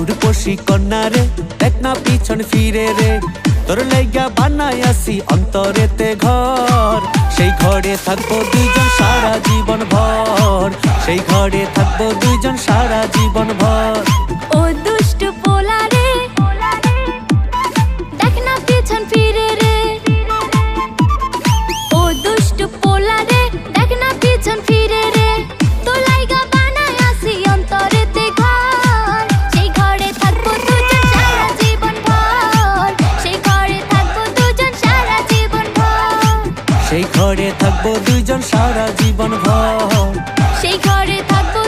রূপসী কন্যা রে, দেখ না পিছন ফিরে রে। তোর লাইগা বানাই আসি অন্তরেতে ঘর, সেই ঘরে থাকবো দুইজন সারা জীবন ভর, সেই ঘরে থাকবো দুইজন সারা জীবন ভর। ও দুষ্টু পোলা রে, দেখ না পিছন ফিরে রে। ও দুষ্টু পোলা রে, দেখ না পিছন ফিরে রে। তোর লাইগা বানাই আসি অন্তরেতে ঘর, সেই ঘরে থাকবো দুজন সারা জীবন ভর, সেই ঘরে থাকবো দুজন সারা জীবন ভর। সেই ঘরে থাকবো দুইজন সারা জীবন ভর, সেই ঘরে থাকবো